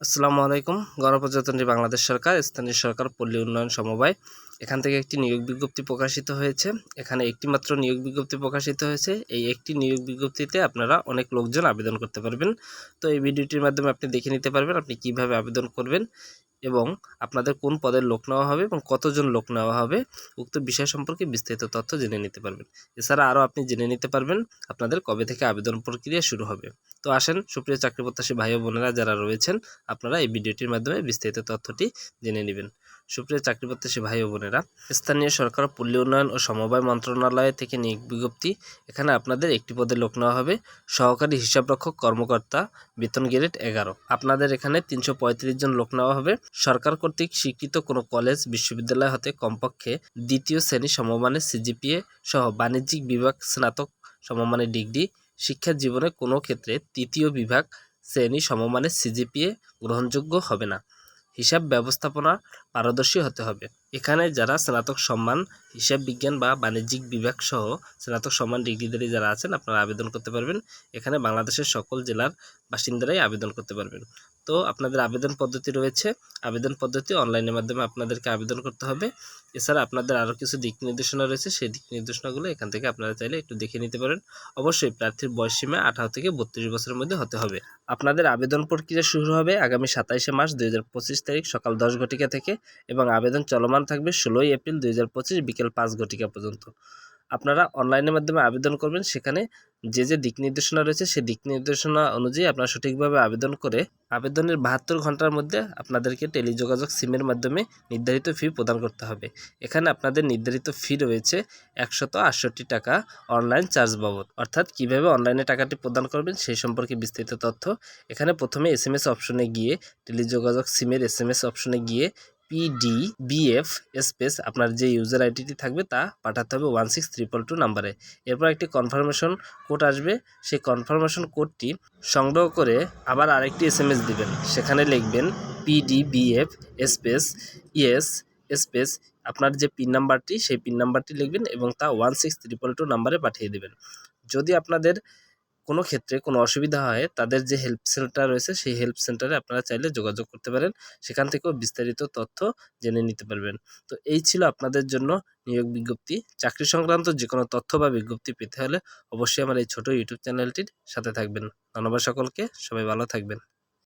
আসসালামু আলাইকুম। গণপ্রজাতন্ত্রী বাংলাদেশ সরকার, স্থানীয় সরকার, পল্লী উন্নয়ন সমবায় এখান থেকে একটি নিয়োগ বিজ্ঞপ্তি প্রকাশিত হয়েছে। এখানে একটি মাত্র নিয়োগ বিজ্ঞপ্তি প্রকাশিত হয়েছে। এই একটি নিয়োগ বিজ্ঞপ্তিতে আপনারা অনেক লোকজন আবেদন করতে পারবেন। তো এই ভিডিওটির মাধ্যমে আপনি দেখে নিতে পারবেন আপনি কিভাবে আবেদন করবেন এবং আপনাদের কোন পদের লোক নেওয়া হবে এবং কতজন লোক নেওয়া হবে, উক্ত বিষয় সম্পর্কে বিস্তারিত তথ্য জেনে নিতে পারবেন। এছাড়া আরও আপনি জেনে নিতে পারবেন আপনাদের কবে থেকে আবেদন প্রক্রিয়া শুরু হবে। তো আসেন সুপ্রিয় চাকরি প্রত্যাশী ভাই ও বোনেরা যারা রয়েছেন, আপনারা এই ভিডিওটির মাধ্যমে বিস্তারিত তথ্যটি জেনে নেবেন। সুপ্রিয় চাকরি প্রত্যাশী ভাই ও বোনেরা, স্থানীয় সরকার, পল্লী উন্নয়ন ও সমবায় মন্ত্রণালয় থেকে নিয়োগ বিজ্ঞপ্তি। এখানে আপনাদের একটি পদে লোক নেওয়া হবে, সহকারী হিসাবরক্ষক কর্মকর্তা, বেতন গ্রেড 11। আপনাদের এখানে 335 জন লোক নেওয়া হবে। সরকার কর্তৃক স্বীকৃত কোনো কলেজ, বিশ্ববিদ্যালয় হতে কমপক্ষে দ্বিতীয় শ্রেণী সমমানের সিজিপিএ সহ বাণিজ্যিক বিভাগ স্নাতক সমমানের ডিগ্রি, শিক্ষা জীবনে কোনো ক্ষেত্রে তৃতীয় বিভাগ শ্রেণী সমমানের সিজিপিএ গ্রহণযোগ্য হবে না। হিসাব ব্যবস্থাপনা পারদর্শী হতে হবে। এখানে যারা স্নাতক সম্মান হিসাব বিজ্ঞান বা বাণিজ্যিক বিভাগ সহ স্নাতক সম্মান ডিগ্রিধারী যারা আছেন, আপনারা আবেদন করতে পারবেন। এখানে বাংলাদেশের সকল জেলার বাসিন্দারাই আবেদন করতে পারবেন। তো আপনাদের আবেদন পদ্ধতি রয়েছে। আবেদন পদ্ধতি অনলাইনের মাধ্যমে আপনাদেরকে আবেদন করতে হবে। এছাড়া আপনাদের আরও কিছু দিক নির্দেশনা রয়েছে, সেই দিক নির্দেশনাগুলো এখান থেকে আপনারা চাইলে একটু দেখে নিতে পারেন। অবশ্যই প্রার্থীর বয়সসীমা 18 থেকে 32 বছরের মধ্যে হতে হবে। আপনাদের আবেদন প্রক্রিয়া শুরু হবে আগামী 27 মার্চ 2025 তারিখ সকাল 10 ঘটিকা থেকে এবং আবেদন চলমান থাকবে 16 এপ্রিল 2025 বিকেল 5 ঘটিকা পর্যন্ত। আপনারা অনলাইনের মাধ্যমে আবেদন করবেন। সেখানে যে দিক নির্দেশনা রয়েছে সেই দিক নির্দেশনা অনুযায়ী আপনারা সঠিকভাবে আবেদন করে আবেদনের 72 ঘন্টার মধ্যে আপনাদেরকে টেলিযোগাযোগ সিমের মাধ্যমে নির্ধারিত ফি প্রদান করতে হবে। এখানে আপনাদের নির্ধারিত ফি রয়েছে 168 টাকা অনলাইন চার্জ বাবদ। অর্থাৎ কিভাবে অনলাইনে টাকাটি প্রদান করবেন সেই সম্পর্কে বিস্তারিত তথ্য এখানে প্রথমে SMS অপশনে গিয়ে, টেলিযোগাযোগ সিমের SMS অপশনে গিয়ে PDBF স্পেস আপনার যে ইউজার আইডিটি থাকবে তা পাঠাতে হবে 16322 নাম্বারে। এরপর একটি কনফার্মেশন কোড আসবে। সেই কনফার্মেশন কোডটি সংগ্রহ করে আবার আরেকটি SMS দিবেন। সেখানে লিখবেন PDBF স্পেস ইয়েস স্পেস আপনার যে পিন নাম্বারটি সেই পিন নাম্বারটি লিখবেন এবং তা 16322 নাম্বারে পাঠিয়ে দেবেন। যদি আপনাদের কোনো ক্ষেত্রে কোনো অসুবিধা হয়, তাদের যে হেল্প সেন্টার রয়েছে সেই হেল্প সেন্টারে আপনারা চাইলে যোগাযোগ করতে পারেন। সেখান থেকেও বিস্তারিত তথ্য জেনে নিতে পারবেন। তো এই ছিল আপনাদের জন্য নিয়োগ বিজ্ঞপ্তি। চাকরি সংক্রান্ত যে কোনো তথ্য বা বিজ্ঞপ্তি পেতে হলে অবশ্যই আমার এই ছোট ইউটিউব চ্যানেলটির সাথে থাকবেন। ধন্যবাদ সকলকে। সবাই ভালো থাকবেন।